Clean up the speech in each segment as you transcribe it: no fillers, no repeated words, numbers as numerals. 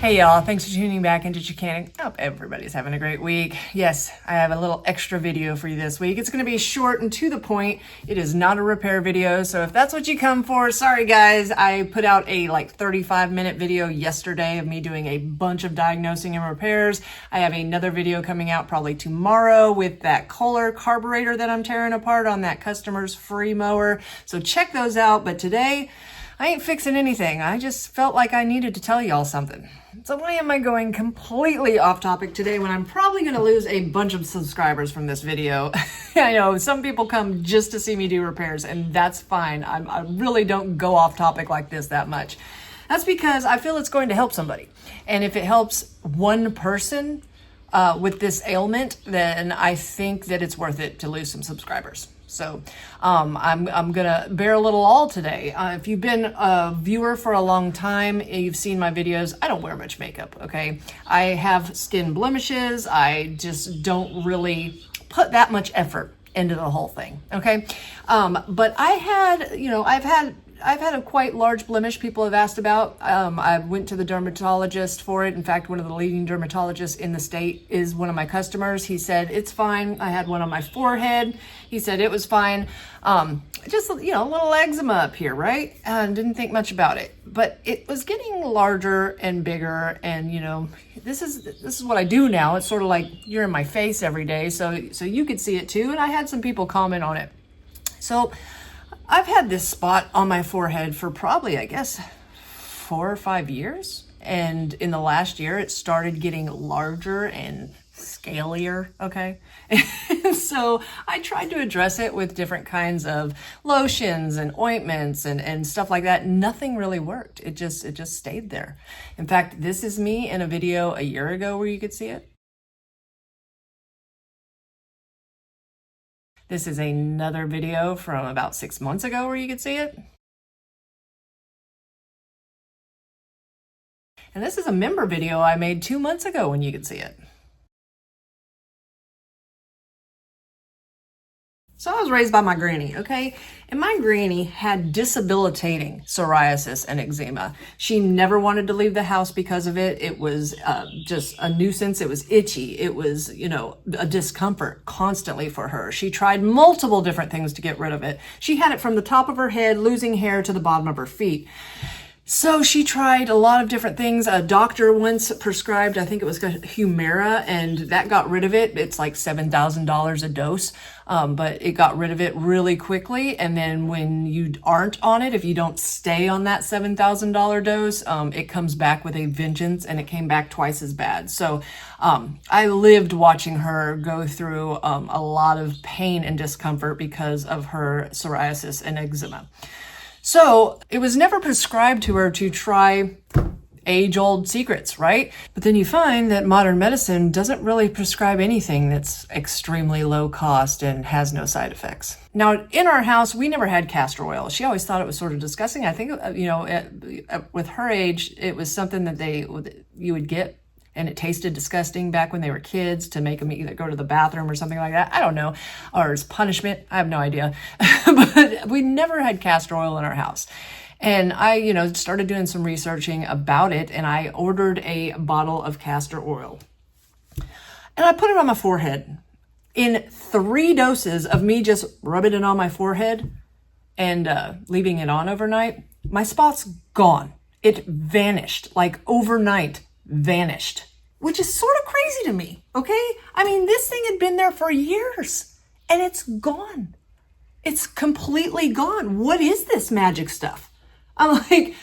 Hey y'all, thanks for tuning back into Chickanic. I hope everybody's having a great week. Yes, I have a little extra video for you this week. It's going to be short and to the point. It is not a repair video, so if that's what you come for, sorry guys. I put out a 35-minute video yesterday of me doing a bunch of diagnosing and repairs. I have another video coming out probably tomorrow with that Kohler carburetor that I'm tearing apart on that customer's free mower. So check those out, but today I ain't fixing anything. I just felt like I needed to tell y'all something. So why am I going completely off topic today when I'm probably going to lose a bunch of subscribers from this video? I know some people come just to see me do repairs, and that's fine. I really don't go off topic like this that much. That's because I feel it's going to help somebody. And if it helps one person with this ailment, then I think that it's worth it to lose some subscribers. So I'm gonna bear a little all today. If you've been a viewer for a long time, you've seen my videos. I don't wear much makeup, okay? I have skin blemishes. I just don't really put that much effort into the whole thing, okay? But I've had a quite large blemish people have asked about. I went to the dermatologist for it. In fact, one of the leading dermatologists in the state is one of my customers. He said, it's fine. I had one on my forehead. He said it was fine. Just, a little eczema up here, right? And didn't think much about it. But it was getting larger and bigger. And, this is what I do now. It's sort of like you're in my face every day. So you could see it too. And I had some people comment on it. So I've had this spot on my forehead for probably, I guess, 4 or 5 years. And in the last year, it started getting larger and scalier, okay? And so I tried to address it with different kinds of lotions and ointments and stuff like that. Nothing really worked. It just stayed there. In fact, this is me in a video a year ago where you could see it. This is another video from about 6 months ago where you could see it. And this is a member video I made 2 months ago when you could see it. So I was raised by my granny, okay? And my granny had debilitating psoriasis and eczema. She never wanted to leave the house because of it. It was just a nuisance. It was itchy. It was, a discomfort constantly for her. She tried multiple different things to get rid of it. She had it from the top of her head, losing hair, to the bottom of her feet. So she tried a lot of different things. A doctor once prescribed, I think it was Humira, and that got rid of it. It's like $7,000 a dose, but it got rid of it really quickly. And then when you aren't on it, if you don't stay on that $7,000 dose, it comes back with a vengeance, and it came back twice as bad. So I lived watching her go through a lot of pain and discomfort because of her psoriasis and eczema. So it was never prescribed to her to try age-old secrets, right? But then you find that modern medicine doesn't really prescribe anything that's extremely low cost and has no side effects. Now, in our house, we never had castor oil. She always thought it was sort of disgusting. I think, with her age, it was something that you would get, and it tasted disgusting back when they were kids, to make them either go to the bathroom or something like that. I don't know. Or as punishment. I have no idea. But we never had castor oil in our house. And I, started doing some researching about it, and I ordered a bottle of castor oil. And I put it on my forehead. In 3 doses of me just rubbing it on my forehead and leaving it on overnight, my spot's gone. It vanished, like overnight. Vanished, which is sort of crazy to me, okay? I mean, this thing had been there for years, and it's gone. It's completely gone. What is this magic stuff? I'm like,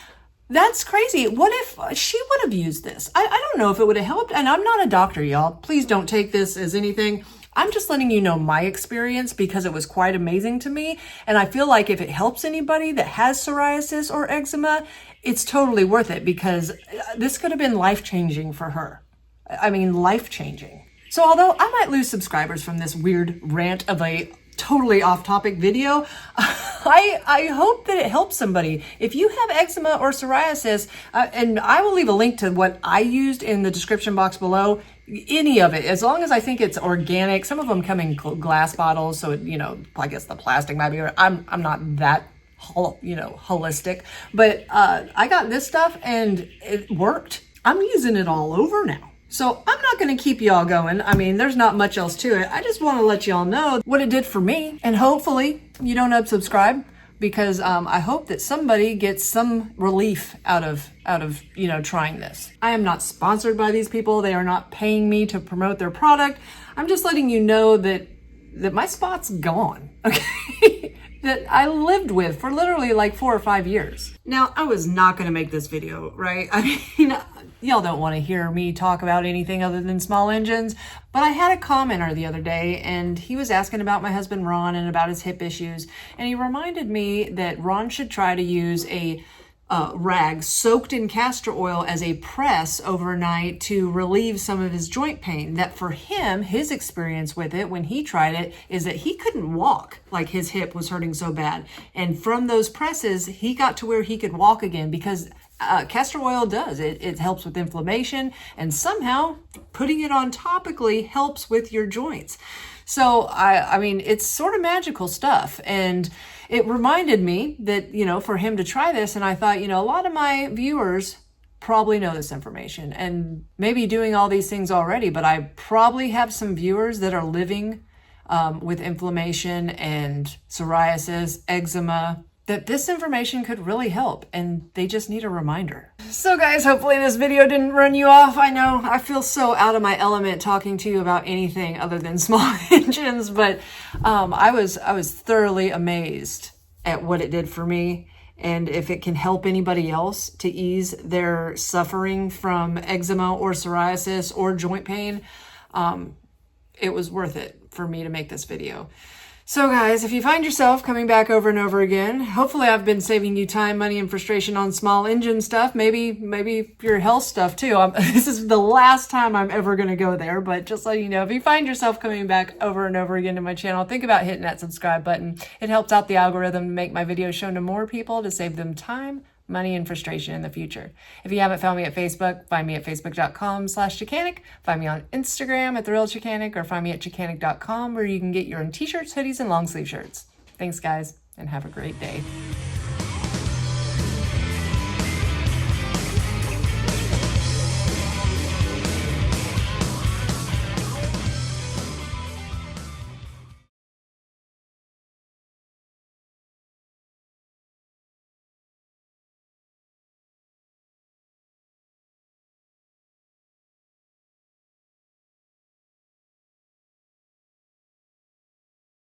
that's crazy. What if she would have used this? I don't know if it would have helped, and I'm not a doctor, y'all. Please don't take this as anything. I'm just letting you know my experience because it was quite amazing to me. And I feel like if it helps anybody that has psoriasis or eczema, it's totally worth it, because this could have been life-changing for her. I mean, life-changing. So although I might lose subscribers from this weird rant of a totally off-topic video, I hope that it helps somebody. If you have eczema or psoriasis, and I will leave a link to what I used in the description box below, any of it, as long as I think it's organic. Some of them come in glass bottles, so I guess the plastic might be. I'm not that holistic, but I got this stuff and it worked. I'm using it all over now. So I'm not going to keep y'all going. I mean, there's not much else to it. I just want to let y'all know what it did for me. And hopefully you don't unsubscribe, because I hope that somebody gets some relief out of trying this. I am not sponsored by these people. They are not paying me to promote their product. I'm just letting you know that my spot's gone, okay? That I lived with for literally like 4 or 5 years. Now, I was not gonna make this video, right? I mean, y'all don't wanna hear me talk about anything other than small engines, but I had a commenter the other day and he was asking about my husband Ron and about his hip issues. And he reminded me that Ron should try to use a rag soaked in castor oil as a press overnight to relieve some of his joint pain. That for him, his experience with it when he tried it is that he couldn't walk, like his hip was hurting so bad. And from those presses, he got to where he could walk again, because castor oil does. It helps with inflammation, and somehow putting it on topically helps with your joints. So I mean, it's sort of magical stuff. And it reminded me that, for him to try this. And I thought, a lot of my viewers probably know this information and maybe doing all these things already, but I probably have some viewers that are living with inflammation and psoriasis, eczema, that this information could really help, and they just need a reminder. So guys, hopefully this video didn't run you off. I know I feel so out of my element talking to you about anything other than small engines, but I was thoroughly amazed at what it did for me. And if it can help anybody else to ease their suffering from eczema or psoriasis or joint pain, it was worth it for me to make this video. So guys, if you find yourself coming back over and over again, hopefully I've been saving you time, money, and frustration on small engine stuff, maybe your health stuff too. This is the last time I'm ever going to go there, but just letting you know, if you find yourself coming back over and over again to my channel, think about hitting that subscribe button. It helps out the algorithm to make my videos shown to more people, to save them time, money, and frustration in the future. If you haven't found me at Facebook, find me at facebook.com/Chickanic. Find me on Instagram at TheRealChickanic, or find me at Chickanic.com, where you can get your own t-shirts, hoodies, and long sleeve shirts. Thanks guys, and have a great day.